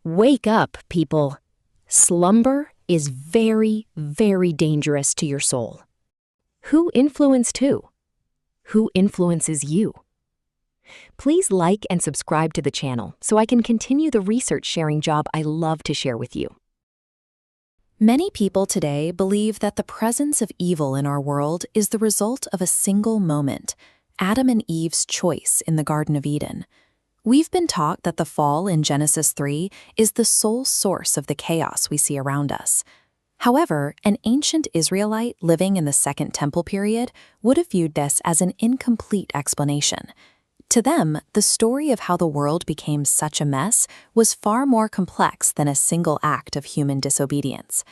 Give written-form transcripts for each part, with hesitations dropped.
Wake up, people. Slumber is very, very dangerous to your soul. Who influenced who? Who influences you? Please like and subscribe to the channel so I can continue the research sharing job I love to share with you. Many people today believe that the presence of evil in our world is the result of a single moment, Adam and Eve's choice in the Garden of Eden. We've been taught that the fall in Genesis 3 is the sole source of the chaos we see around us. However, an ancient Israelite living in the Second Temple period would have viewed this as an incomplete explanation. To them, the story of how the world became such a mess was far more complex than a single act of human disobedience.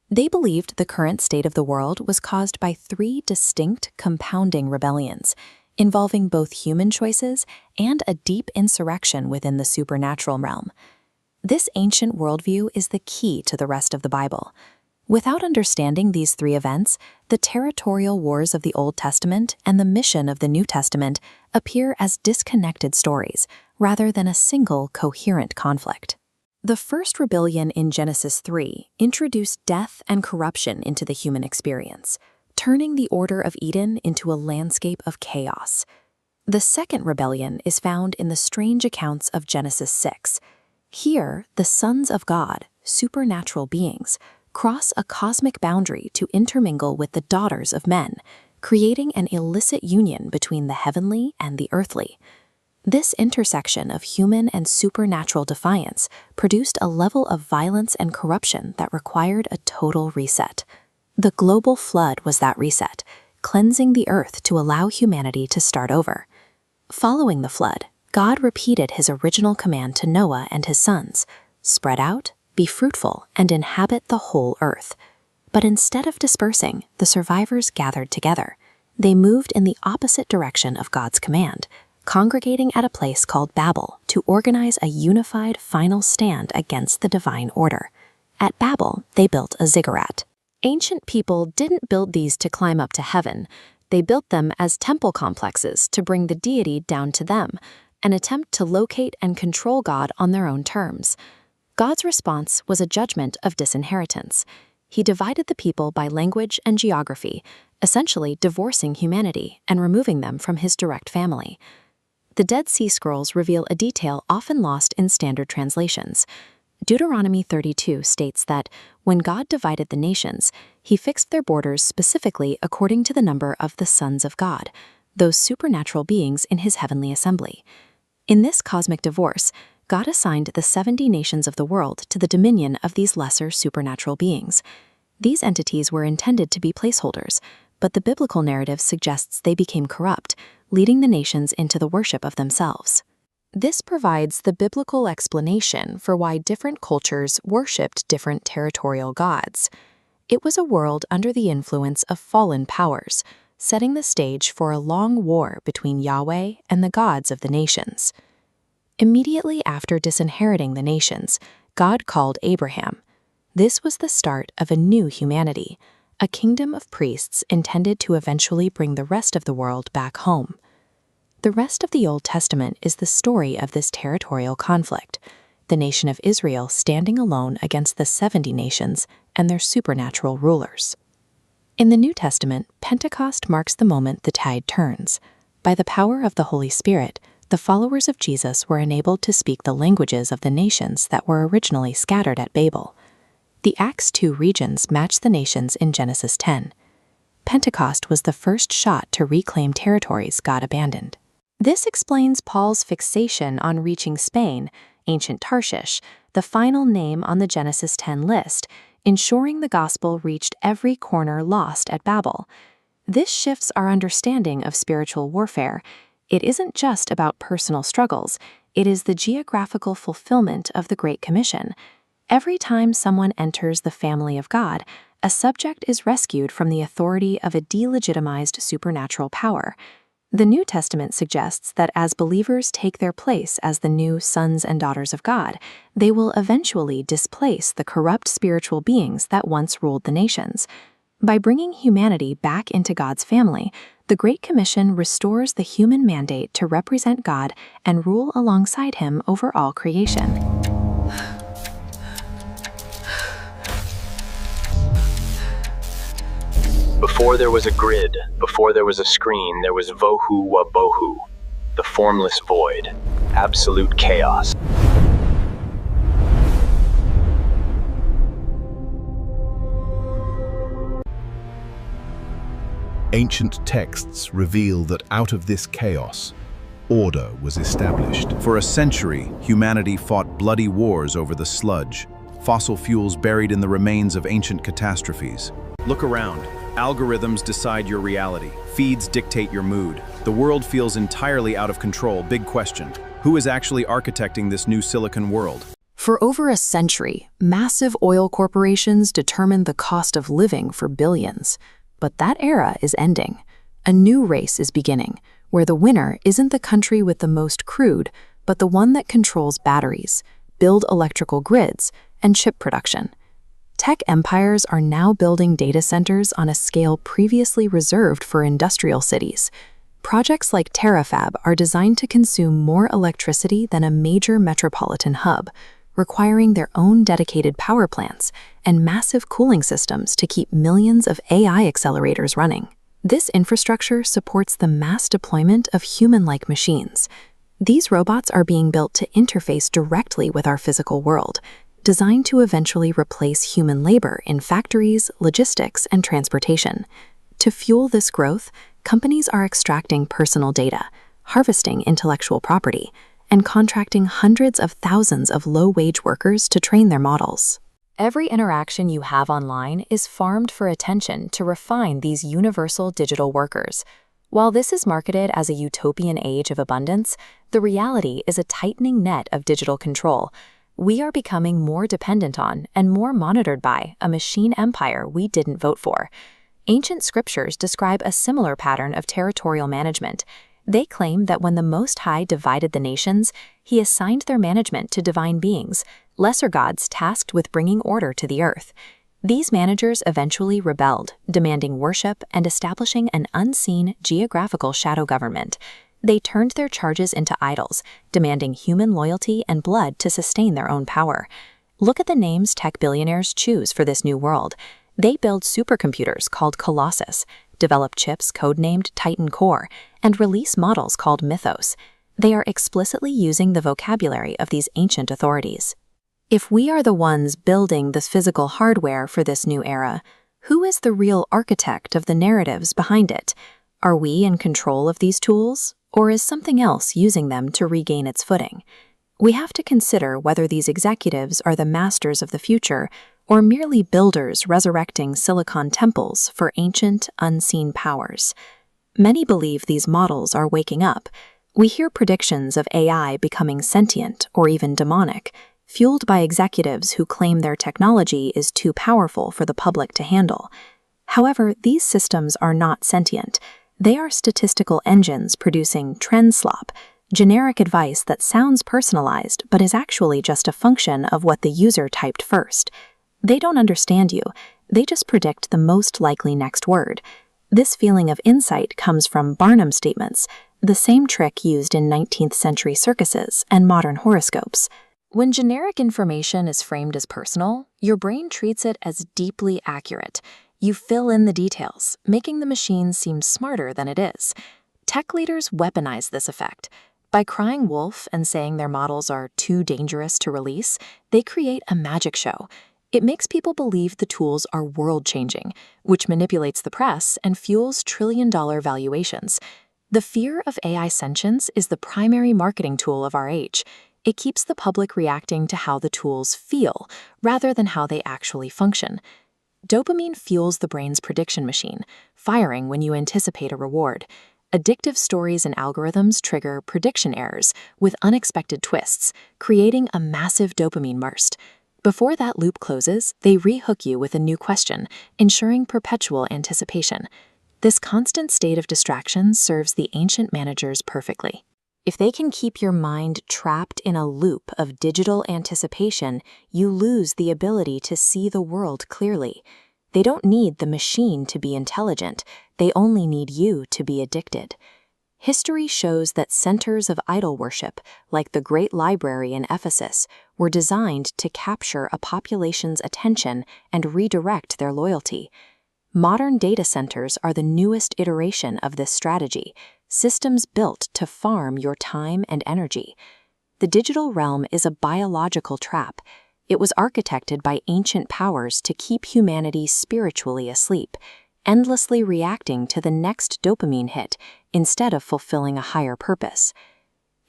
They believed the current state of the world was caused by three distinct, compounding rebellions, involving both human choices and a deep insurrection within the supernatural realm. This ancient worldview is the key to the rest of the Bible. Without understanding these three events, the territorial wars of the Old Testament and the mission of the New Testament appear as disconnected stories, rather than a single coherent conflict. The first rebellion in Genesis 3 introduced death and corruption into the human experience, turning the Order of Eden into a landscape of chaos. The second rebellion is found in the strange accounts of Genesis 6. Here, the sons of God, supernatural beings, cross a cosmic boundary to intermingle with the daughters of men, creating an illicit union between the heavenly and the earthly. This intersection of human and supernatural defiance produced a level of violence and corruption that required a total reset. The global flood was that reset, cleansing the earth to allow humanity to start over. Following the flood, God repeated his original command to Noah and his sons: spread out, be fruitful, and inhabit the whole earth. But instead of dispersing, the survivors gathered together. They moved in the opposite direction of God's command, congregating at a place called Babel to organize a unified final stand against the divine order. At Babel, they built a ziggurat. Ancient people didn't build these to climb up to heaven. They built them as temple complexes to bring the deity down to them, an attempt to locate and control God on their own terms. God's response was a judgment of disinheritance. He divided the people by language and geography, essentially divorcing humanity and removing them from his direct family. The Dead Sea Scrolls reveal a detail often lost in standard translations. Deuteronomy 32 states that when God divided the nations, he fixed their borders specifically according to the number of the sons of God, those supernatural beings in his heavenly assembly. In this cosmic divorce, God assigned the 70 nations of the world to the dominion of these lesser supernatural beings. These entities were intended to be placeholders, but the biblical narrative suggests they became corrupt, leading the nations into the worship of themselves. This provides the biblical explanation for why different cultures worshipped different territorial gods. It was a world under the influence of fallen powers, setting the stage for a long war between Yahweh and the gods of the nations. Immediately after disinheriting the nations, God called Abraham. This was the start of a new humanity, a kingdom of priests intended to eventually bring the rest of the world back home. The rest of the Old Testament is the story of this territorial conflict, the nation of Israel standing alone against the 70 nations and their supernatural rulers. In the New Testament, Pentecost marks the moment the tide turns. By the power of the Holy Spirit, the followers of Jesus were enabled to speak the languages of the nations that were originally scattered at Babel. The Acts 2 regions match the nations in Genesis 10. Pentecost was the first shot to reclaim territories God abandoned. This explains Paul's fixation on reaching Spain, ancient Tarshish, the final name on the Genesis 10 list, ensuring the gospel reached every corner lost at Babel. This shifts our understanding of spiritual warfare. It isn't just about personal struggles, it is the geographical fulfillment of the Great Commission. Every time someone enters the family of God, a subject is rescued from the authority of a delegitimized supernatural power. The New Testament suggests that as believers take their place as the new sons and daughters of God, they will eventually displace the corrupt spiritual beings that once ruled the nations. By bringing humanity back into God's family, the Great Commission restores the human mandate to represent God and rule alongside him over all creation. Before there was a grid, before there was a screen, there was vohu wa bohu, the formless void, absolute chaos. Ancient texts reveal that out of this chaos, order was established. For a century, humanity fought bloody wars over the sludge, fossil fuels buried in the remains of ancient catastrophes. Look around. Algorithms decide your reality. Feeds dictate your mood. The world feels entirely out of control. Big question. Who is actually architecting this new silicon world? For over a century, massive oil corporations determined the cost of living for billions. But that era is ending. A new race is beginning, where the winner isn't the country with the most crude, but the one that controls batteries, build electrical grids, and chip production. Tech empires are now building data centers on a scale previously reserved for industrial cities. Projects like Terafab are designed to consume more electricity than a major metropolitan hub, requiring their own dedicated power plants and massive cooling systems to keep millions of AI accelerators running. This infrastructure supports the mass deployment of human-like machines. These robots are being built to interface directly with our physical world, designed to eventually replace human labor in factories, logistics, and transportation. To fuel this growth, companies are extracting personal data, harvesting intellectual property, and contracting hundreds of thousands of low-wage workers to train their models. Every interaction you have online is farmed for attention to refine these universal digital workers. While this is marketed as a utopian age of abundance, the reality is a tightening net of digital control. We are becoming more dependent on and more monitored by a machine empire we didn't vote for. Ancient scriptures describe a similar pattern of territorial management. They claim that when the Most High divided the nations, he assigned their management to divine beings, lesser gods tasked with bringing order to the earth. These managers eventually rebelled, demanding worship and establishing an unseen geographical shadow government. They turned their charges into idols, demanding human loyalty and blood to sustain their own power. Look at the names tech billionaires choose for this new world. They build supercomputers called Colossus, develop chips codenamed Titan Core, and release models called Mythos. They are explicitly using the vocabulary of these ancient authorities. If we are the ones building the physical hardware for this new era, who is the real architect of the narratives behind it? Are we in control of these tools, or is something else using them to regain its footing? We have to consider whether these executives are the masters of the future or merely builders resurrecting silicon temples for ancient, unseen powers. Many believe these models are waking up. We hear predictions of AI becoming sentient or even demonic, fueled by executives who claim their technology is too powerful for the public to handle. However, these systems are not sentient. They are statistical engines producing trend slop, generic advice that sounds personalized but is actually just a function of what the user typed first. They don't understand you. They just predict the most likely next word. This feeling of insight comes from Barnum statements, the same trick used in 19th century circuses and modern horoscopes. When generic information is framed as personal, your brain treats it as deeply accurate. You fill in the details, making the machine seem smarter than it is. Tech leaders weaponize this effect. By crying wolf and saying their models are too dangerous to release, they create a magic show. It makes people believe the tools are world-changing, which manipulates the press and fuels trillion-dollar valuations. The fear of AI sentience is the primary marketing tool of our age. It keeps the public reacting to how the tools feel, rather than how they actually function. Dopamine fuels the brain's prediction machine, firing when you anticipate a reward. Addictive stories and algorithms trigger prediction errors with unexpected twists, creating a massive dopamine burst. Before that loop closes, they re-hook you with a new question, ensuring perpetual anticipation. This constant state of distraction serves the ancient managers perfectly. If they can keep your mind trapped in a loop of digital anticipation, you lose the ability to see the world clearly. They don't need the machine to be intelligent, they only need you to be addicted. History shows that centers of idol worship, like the Great Library in Ephesus, were designed to capture a population's attention and redirect their loyalty. Modern data centers are the newest iteration of this strategy, systems built to farm your time and energy. The digital realm is a biological trap. It was architected by ancient powers to keep humanity spiritually asleep, endlessly reacting to the next dopamine hit instead of fulfilling a higher purpose.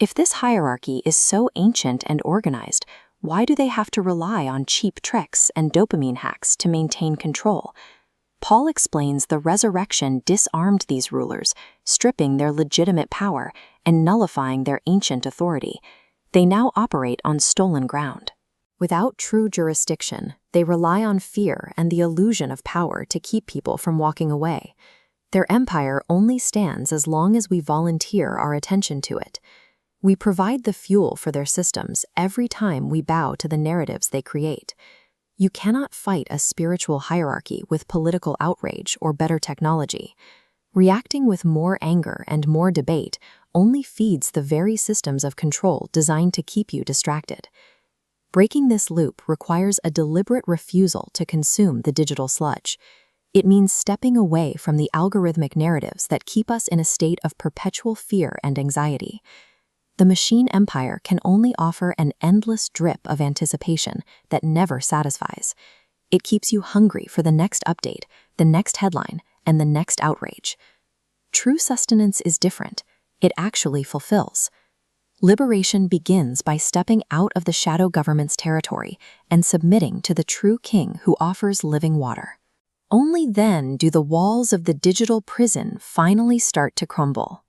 If this hierarchy is so ancient and organized, why do they have to rely on cheap tricks and dopamine hacks to maintain control? Paul explains the resurrection disarmed these rulers, stripping their legitimate power and nullifying their ancient authority. They now operate on stolen ground. Without true jurisdiction, they rely on fear and the illusion of power to keep people from walking away. Their empire only stands as long as we volunteer our attention to it. We provide the fuel for their systems every time we bow to the narratives they create. You cannot fight a spiritual hierarchy with political outrage or better technology. Reacting with more anger and more debate only feeds the very systems of control designed to keep you distracted. Breaking this loop requires a deliberate refusal to consume the digital sludge. It means stepping away from the algorithmic narratives that keep us in a state of perpetual fear and anxiety. The machine empire can only offer an endless drip of anticipation that never satisfies. It keeps you hungry for the next update, the next headline, and the next outrage. True sustenance is different. It actually fulfills. Liberation begins by stepping out of the shadow government's territory and submitting to the true king who offers living water. Only then do the walls of the digital prison finally start to crumble.